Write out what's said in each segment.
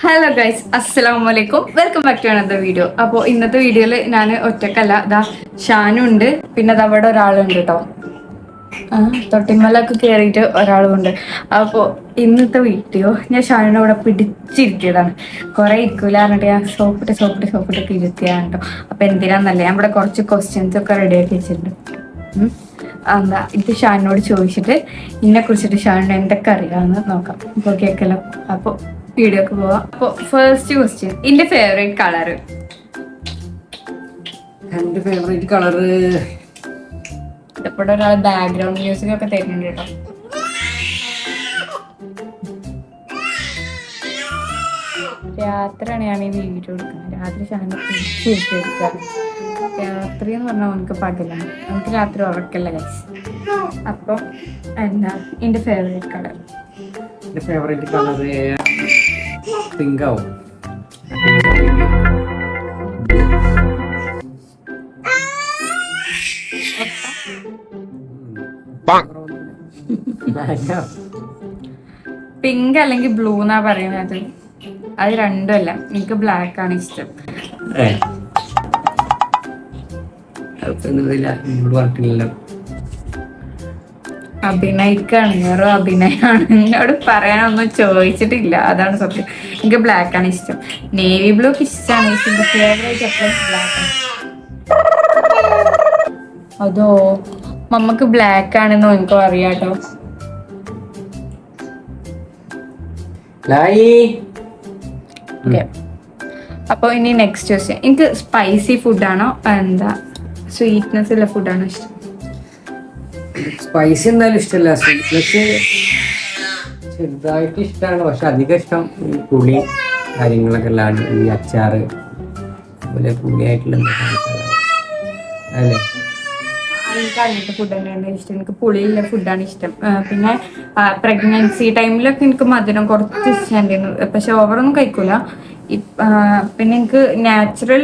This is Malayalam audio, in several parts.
ഹലോ ഗൈസ്, അസ്സലാമു അലൈക്കും. Welcome back to another video. അപ്പോൾ ഇന്നത്തെ വീഡിയോയിൽ ഞാൻ ഒറ്റക്കല്ല, ദാ ഷാനു ഉണ്ട്, പിന്നെ അവിടെ ഒരാളുണ്ട് കേട്ടോ. തൊട്ടിമലൊക്കെ കയറിയിട്ട് ഒരാളുമുണ്ട്. അപ്പോൾ ഇന്നത്തെ വീഡിയോ ഞാൻ ഷാനുവിനെ ഇവിടെ പിടിച്ചിരുത്തിയതാണ്. കുറേ ഇരിക്കൂല പറഞ്ഞിട്ട് ഞാൻ സോപ്പിട്ടൊക്കെ ഇരുത്തിയാണ് കേട്ടോ. അപ്പോൾ എന്തിനാന്നല്ല, ഞാൻ ഇവിടെ കുറച്ച് ക്വസ്റ്റ്യൻസ് ഒക്കെ റെഡി ആക്കി വെച്ചിട്ടുണ്ട്. എന്താ ഇത് ഷാനിനോട് ചോദിച്ചിട്ട് ഇതിനെ കുറിച്ചിട്ട് ഷാനിന് എന്തൊക്കെ അറിയാമെന്ന് നോക്കാം. ഇപ്പോൾ കേൾക്കല്ലോ. അപ്പോൾ വീഡിയോക്ക് പോവാം. അപ്പോൾ ഫസ്റ്റ് ക്വസ്റ്റ്യൻ, എന്റെ ഫേവറേറ്റ് കളർ. എന്റെ ഫേവറേറ്റ് കളറ് ഇവിടെ ഒരാൾ ബാക്ക്ഗ്രൗണ്ട് മ്യൂസിക് ഒക്കെ തരുന്നുണ്ട് കേട്ടോ. രാത്രിയാണ് ഞാൻ ഈ വീഡിയോ എടുക്കുന്നത്. രാത്രി ഷാനിനെ പിടിച്ചെടുക്കുകയാണ്. രാത്രി എന്ന് പറഞ്ഞാൽ നമുക്ക് പകലാണ്, നമുക്ക് രാത്രി ഉറക്കല്ല ഗൈസ്. അപ്പം എന്താ എന്റെ ഫേവറേറ്റ് കളർ? എന്റെ ഫേവറേറ്റ് കളറ് പിങ്ക് ആവും. പിങ്ക് അല്ലെങ്കിൽ ബ്ലൂ എന്നാ പറയുന്നത്. അത് രണ്ടുമല്ല, എനിക്ക് ബ്ലാക്ക് ആണ് ഇഷ്ടം. അഭിനയിക്കാണ്, വേറെ അഭിനയമാണ്. എന്നോട് പറയാനൊന്നും ചോദിച്ചിട്ടില്ല, അതാണ് സത്യം. എനിക്ക് ബ്ലാക്ക് ആണ് ഇഷ്ടം. നേവി ബ്ലൂ ഇഷ്ടമാണ്, എന്റെ ഫേവറേറ്റ് എപ്പോഴും ബ്ലാക്ക് ആണ്. അതോ മമ്മക്ക് ബ്ലാക്ക് ആണെന്നോ എനിക്കോ അറിയാട്ടോ. അപ്പൊ ഇനി നെക്സ്റ്റ് ക്വസ്റ്റ്യൻ, എനിക്ക് സ്പൈസി ഫുഡാണോ എന്താ സ്വീറ്റ്നെസ് ഉള്ള ഫുഡാണോ ഇഷ്ടം? സ്പൈസി എന്തായാലും ഇഷ്ടമല്ല. സ്വീറ്റ്നെസ് ചെറുതായിട്ട് ഇഷ്ടമാണ്, പക്ഷെ അധികം ഇഷ്ടം പുളി കാര്യങ്ങളൊക്കെ ഉള്ളതാണ്. ഈ അച്ചാറ് അതുപോലെ പുളിയായിട്ടുള്ള അല്ലേ. എനിക്ക് അങ്ങനത്തെ ഫുഡ് തന്നെയാണ് ഇഷ്ടം. എനിക്ക് പുളിയുള്ള ഫുഡാണ് ഇഷ്ടം. പിന്നെ പ്രഗ്നൻസി ടൈമിലൊക്കെ എനിക്ക് മധുരം കുറച്ച് ഇഷ്ടമായിരുന്നു, പക്ഷെ ഓവറൊന്നും കഴിക്കൂല. പിന്നെ എനിക്ക് നാച്ചുറൽ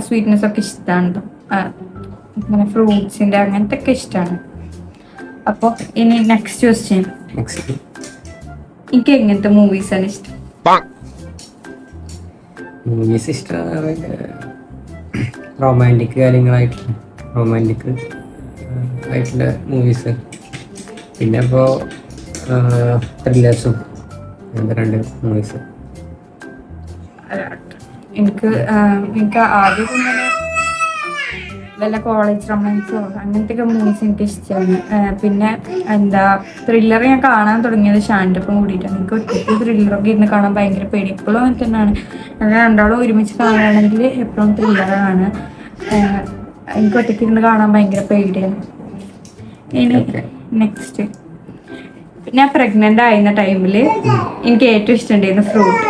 സ്വീറ്റ്നെസ് ഒക്കെ ഇഷ്ടമാണ് കേട്ടോ. ഇങ്ങനെ ഫ്രൂട്ട്സിന്റെ അങ്ങനത്തെ ഒക്കെ ഇഷ്ടമാണ്. അപ്പോൾ ഇനി നെക്സ്റ്റ് ക്വസ്റ്റ്യൻ, എനിക്ക് എങ്ങനത്തെ മൂവീസ് ആണ് ഇഷ്ടം? മൂവീസ് ഇഷ്ടമാണ് റൊമാൻറ്റിക് കാര്യങ്ങളായിട്ടുള്ള റൊമാൻറ്റിക് ആയിട്ടുള്ള മൂവീസ്. പിന്നെ ഇപ്പോൾ ത്രില്ലേഴ്സും രണ്ട് മൂവീസ്. എനിക്ക് ആദ്യം ഇങ്ങനെ വല്ല കോളേജ് റൊമാൻസോ അങ്ങനത്തെ ഒക്കെ മൂവീസ് എനിക്ക് ഇഷ്ടമാണ്. പിന്നെ എന്താ ത്രില്ലർ ഞാൻ കാണാൻ തുടങ്ങിയത് ഷാൻ്റെ ഒപ്പം കൂടിയിട്ടാണ്. എനിക്ക് ഒറ്റയ്ക്ക് ത്രില്ലറൊക്കെ ഇരുന്ന് കാണാൻ ഭയങ്കര പേടി. എപ്പോഴും അങ്ങനെ തന്നെയാണ്. അങ്ങനെ രണ്ടാളും ഒരുമിച്ച് കാണുകയാണെങ്കിൽ എപ്പോഴും ത്രില്ലറാണ്. എനിക്ക് ഒറ്റയ്ക്ക് ഇരുന്ന് കാണാൻ ഭയങ്കര പേടിയാണ്. ഇനി നെക്സ്റ്റ്, ഞാൻ പ്രഗ്നന്റ് ആയിരുന്ന ടൈമിൽ എനിക്ക് ഏറ്റവും ഇഷ്ടമുണ്ടായിരുന്ന ഫ്രൂട്ട്.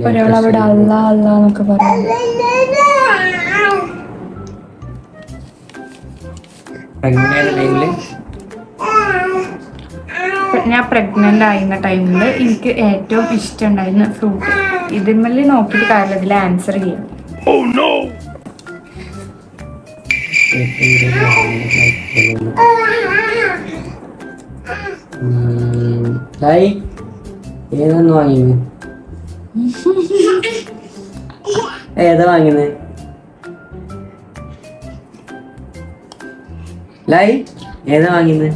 ഒരാളവിടെ അള്ളാന്നൊക്കെ പറയുന്നു. ഞാൻ പ്രഗ്നന്റ് ആയിരുന്ന ടൈമിൽ എനിക്ക് ഏറ്റവും ഇഷ്ടമുണ്ടായിരുന്ന ഫ്രൂട്ട്. ഇതിന്മേൽ നോക്കിയിട്ട് കാര്യമില്ല, ഇതിൽ ആൻസർ ചെയ്യാം. ഏതാന്ന് വാങ്ങിയത്? ഏതാ വാങ്ങിയത്? ലൈ ഏതാ വാങ്ങിയത്?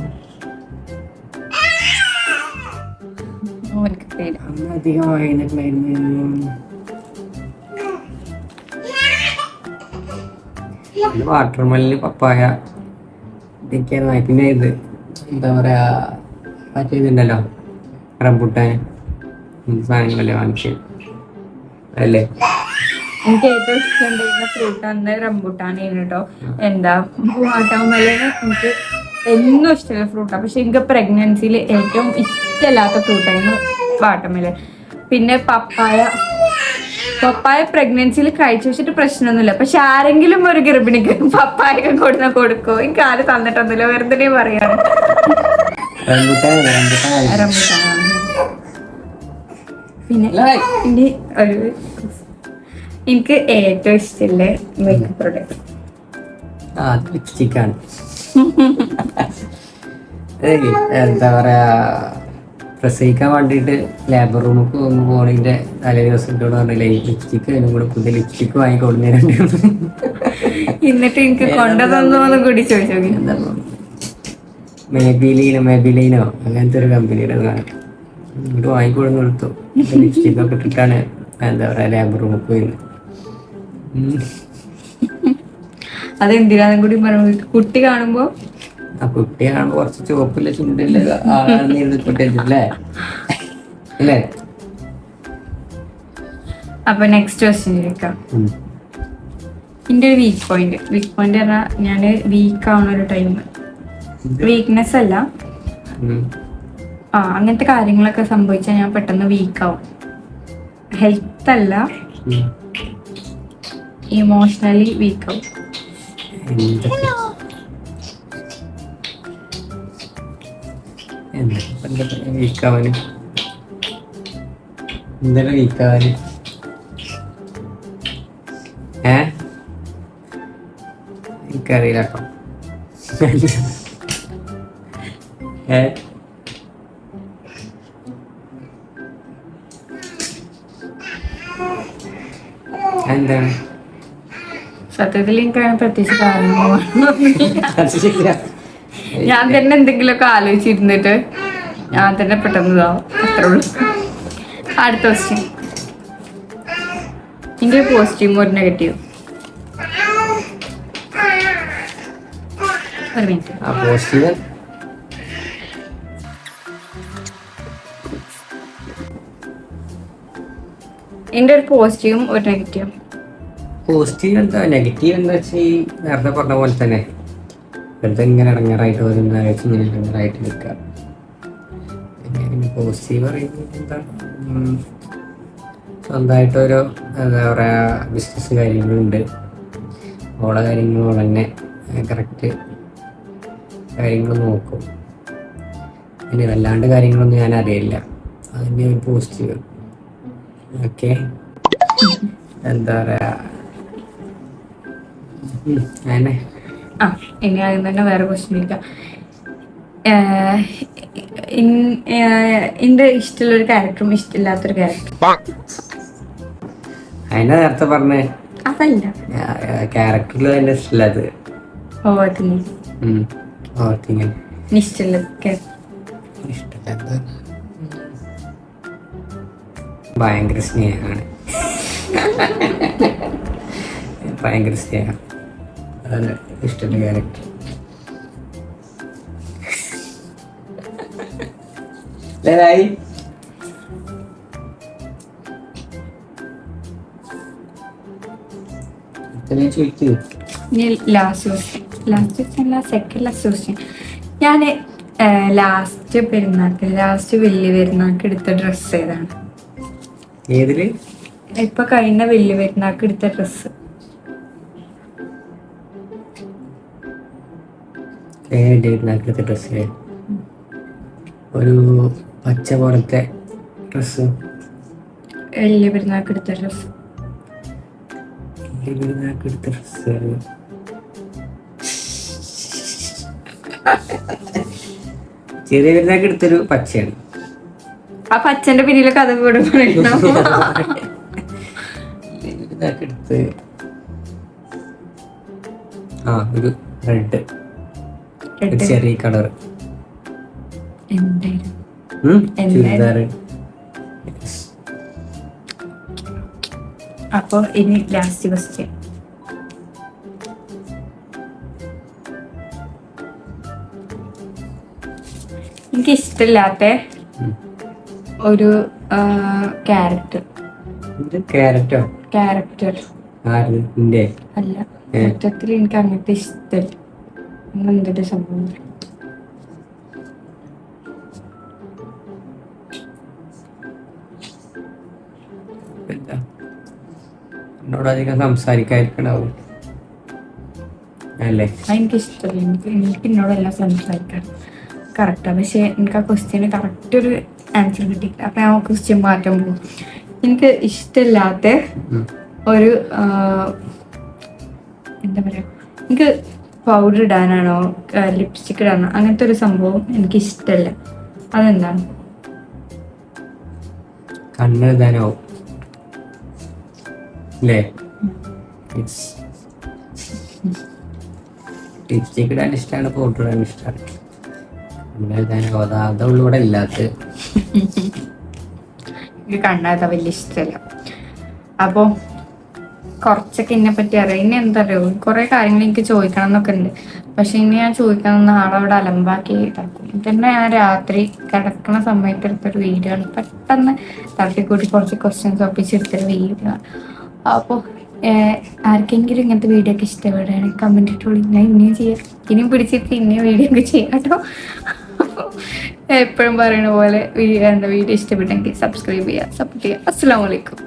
അധികം വാങ്ങിയിട്ടുണ്ടായിരുന്നു വാട്ടർമെലന്, പപ്പായ ഇതൊക്കെയാണ്. പിന്നെ ഇത് എന്താ പറയാ, മറ്റേതുണ്ടല്ലോ റംബുട്ടാൻ, സാധനങ്ങളല്ലേ വാങ്ങിച്ചത് അല്ലേ. എനിക്ക് ഏറ്റവും ഇഷ്ടമുണ്ടായിരുന്ന ഫ്രൂട്ട് അന്ന് റംബുട്ടാനായിരുന്നു കേട്ടോ. എന്താ വാട്ടർമെലന് എനിക്ക് എന്നും ഇഷ്ടമുള്ള ഫ്രൂട്ടാണ്, പക്ഷെ എനിക്ക് പ്രഗ്നൻസിയിൽ ഏറ്റവും ഇഷ്ടമില്ലാത്ത ഫ്രൂട്ടായിരുന്നു വാട്ടർമെലൻ. പിന്നെ പപ്പായ പ്രഗ്നൻസിയിൽ കഴിച്ചു വെച്ചിട്ട് പ്രശ്നമൊന്നുമില്ല, പക്ഷെ ആരെങ്കിലും ഒരു ഗർഭിണിക്ക് പപ്പായ കൊടുക്കുമോ? എനിക്ക് ആരും തന്നിട്ടൊന്നുമില്ല, വെറുതെ പറയാണ്. റംബുട്ടാൻ. പിന്നെ ഇനി എനിക്ക് ഏറ്റവും ഇഷ്ടമുള്ള മേക്കപ്പ് പ്രൊഡക്റ്റ് ലിപ്സ്റ്റിക്കാണ്. എന്താ പറയാ, പ്രസവിക്കാൻ വേണ്ടിയിട്ട് ലേബർ റൂമിൽ പോണതിന്റെ തലേ ദിവസം ഇട്ടോട് പറഞ്ഞില്ലേ ലിപ്സ്റ്റിക്ക് അതിനും കൂടെ പുതിയ ലിപ്സ്റ്റിക്ക് വാങ്ങിക്കൊടുന്നേരണ്ട്. എന്നിട്ട് എനിക്ക് കൊണ്ടുതന്നോന്നും കൂടി ചോദിച്ചു നോക്കി. എന്താ മെബിലൈനോ അങ്ങനത്തെ ഒരു കമ്പനിയുടെ ഇങ്ങോട്ട് വാങ്ങിക്കൊടുന്ന് കൊടുത്തു. ലിപ്സ്റ്റിക് ഒക്കെ ഇട്ടിട്ടാണ് എന്താ പറയാ ലേബർ റൂമിൽ പോയിരുന്നത്. അതെന്തിനാന്നും കൂടി പറഞ്ഞു. കുട്ടി കാണുമ്പോ ആ കുട്ടി കാണുമ്പോ കുറച്ച് ചുവപ്പില്ല ചുണ്ടില്ല ആളാണെന്നില്ലേ അല്ലേ? അപ്പൊ നെക്സ്റ്റ് ക്വസ്റ്റ്യൻ ചോദിക്കാം. എന്റെ ഒരു വീക്ക് പോയിന്റ് പറഞ്ഞാൽ ഞാന് വീക്ക് ആവുന്ന ഒരു ടൈം, വീക്ക്നെസ് അല്ല, അങ്ങനത്തെ കാര്യങ്ങളൊക്കെ സംഭവിച്ചാൽ ഞാൻ പെട്ടെന്ന് വീക്കാവും. ഹെൽത്ത് അല്ല, ഇമോഷണലി വീക്കാവും. വീക്കാവാന് എന്താണ് വീക്കാവാന്? എനിക്കറിയില്ല കേട്ടോ. എന്താണ് സത്യത്തിൽ എനിക്ക് പ്രത്യേകിച്ച് കാര്യങ്ങളൊന്നും ഞാൻ തന്നെ എന്തെങ്കിലുമൊക്കെ ആലോചിച്ചിരുന്നിട്ട് ഞാൻ തന്നെ പെട്ടെന്ന് ഇതാവും. അത്രേ ഉള്ളൂ. അടുത്ത ക്വസ്റ്റ്യൻ. എൻ്റെ പോസിറ്റീവ് ഒരു നെഗറ്റീവ്. ഒരു മിനിറ്റ്. എൻ്റെ ഒരു പോസിറ്റീവും ഒരു നെഗറ്റീവും. പോസിറ്റീവ് എന്താ, നെഗറ്റീവ് എന്താ വെച്ചാൽ ഈ നേരത്തെ പറഞ്ഞ പോലെ തന്നെ വെറുതെ ഇങ്ങനെ ഇടങ്ങാറായിട്ട് വരുന്ന ഇങ്ങനെ ഇടങ്ങാറായിട്ട് നിൽക്കുക. പിന്നെ പോസിറ്റീവ് പറയുന്നത് എന്താ, സ്വന്തമായിട്ടോരോ എന്താ പറയുക ബിസിനസ് കാര്യങ്ങളുണ്ട്. ഓളെ കാര്യങ്ങൾ തന്നെ കറക്റ്റ് കാര്യങ്ങൾ നോക്കും. പിന്നെ വല്ലാണ്ട് കാര്യങ്ങളൊന്നും ഞാൻ അറിയില്ല. അതിൻ്റെ ഒരു പോസിറ്റീവ്. ഓക്കെ, എന്താ പറയാ അങ്ങനെ. ഇനി ആദ്യം തന്നെ വേറെ ക്വസ്റ്റ്യൻ ചോദിക്കാം. എന്റെ ഇഷ്ടമുള്ളൊരു ക്യാരക്ടറും ഇഷ്ടമില്ലാത്തൊരു ക്യാരക്ടറും. അതിനെ നേരത്തെ പറഞ്ഞേ അതല്ല ക്യാരക്ടറിൽ തന്നെ ഇഷ്ടമില്ലാത്തത്. ഇഷ്ടമില്ലാത്ത ഭയങ്കര സ്നേഹമാണ്. ഭയങ്കര സ്നേഹം, അതാണ് ഇഷ്ടമുള്ള ക്യാരക്ടർ. ായി ചോദിക്കൂ. ഞാൻ ലാസ്റ്റ് വലിയ പെരുന്നാൾക്ക് എടുത്ത ഡ്രസ്സ് ഏതാണ്? ഏതില്? ഇപ്പൊ കഴിഞ്ഞ വലിയ പെരുന്നാൾക്ക് എടുത്ത ഡ്രസ്സ്. ഡ്രസ് ഒരു പച്ച പോലത്തെ ഡ്രസ്. വലിയ പെരുന്നാൾക്ക് എടുത്ത ഡ്രസ്. ചെറിയ പെരുന്നാൾക്ക് എടുത്തൊരു പച്ചയാണ്. ആ പച്ചന്റെ പിന്നിലെ കഥ കൂടെ പറയണം. എടുത്ത് ഒരു റെഡ് ചെറിയ കളർ ചുരിദാർ. അപ്പൊ ഇനി ലാസ്റ്റ് ക്വസ്റ്റ്യൻ. എനിക്ക് ഇഷ്ടമില്ലാത്ത ഒരു ക്യാരക്ടർ. അല്ല, മൊത്തത്തിൽ എനിക്ക് അങ്ങനത്തെ ഇഷ്ടമില്ല. എന്തൊരു സംഭവം. എന്നോടധികം സംസാരിക്കാതിരിക്കണാവും അല്ലേ? എനിക്ക് ഇഷ്ടമില്ല. എനിക്ക് എന്നോടെല്ലാം സംസാരിക്കാം കറക്റ്റാണ്. പക്ഷെ എനിക്ക് ആ ക്വസ്റ്റ്യന് കറക്റ്റ് ഒരു ആൻസർ കിട്ടിയില്ല. അപ്പൊ ആ ക്വസ്റ്റ്യൻ മാറ്റാൻ പോകും. എനിക്ക് ഇഷ്ടമില്ലാത്ത ഒരു എന്താ പറയാ, എനിക്ക് പൗഡർ ഇടാനാണോ ലിപ്സ്റ്റിക് ഇടാനോ അങ്ങനത്തെ ഒരു സംഭവം എനിക്ക് ഇഷ്ടമല്ല. അതെന്താണ്? കണ്ണെഴുതാനാവും അല്ലേ? ലിപ്സ്റ്റിക് ഇടാൻ ഇഷ്ടമാണ്, പൗഡർ ഇടാൻ ഇഷ്ടമാണ്. കണ്ണെഴുതാനാവും, അതുള്ളൂ ഇവിടെ ഇല്ലാത്തത്. എനിക്ക് കണ്ണാത്ത വലിയ ഇഷ്ടമല്ല. അപ്പോൾ കുറച്ചൊക്കെ എന്നെ പറ്റി അറിയാം. ഇനി എന്താ അറിയോ, കുറേ കാര്യങ്ങൾ എനിക്ക് ചോദിക്കണം എന്നൊക്കെ ഉണ്ട്. പക്ഷെ ഇനി ഞാൻ ചോദിക്കണം നാളെ അവിടെ അലമ്പാക്കി കിടക്കും. ഇതന്നെ ഞാൻ രാത്രി കിടക്കുന്ന സമയത്ത് എടുത്തൊരു വീഡിയോ ആണ്. പെട്ടെന്ന് തട്ടിക്കൂട്ടി കുറച്ച് ക്വസ്റ്റ്യൻസ് ഒപ്പിച്ചെടുത്തൊരു വീഡിയോ ആണ്. അപ്പോൾ ആർക്കെങ്കിലും ഇങ്ങനത്തെ വീഡിയോ ഒക്കെ ഇഷ്ടപ്പെടുകയാണെങ്കിൽ കമൻറ്റ് ഇട്ടോളി. ഞാൻ ഇനിയും ചെയ്യാം, ഇനിയും പിടിച്ചിട്ട് ഇനിയും വീഡിയോ ഒക്കെ ചെയ്യാം കേട്ടോ. എപ്പോഴും പറയുന്ന പോലെ വീഡിയോ ഇഷ്ടപ്പെട്ടെങ്കിൽ സബ്സ്ക്രൈബ് ചെയ്യുക, സപ്പോർട്ട് ചെയ്യുക. അസ്സലാമു അലൈക്കും.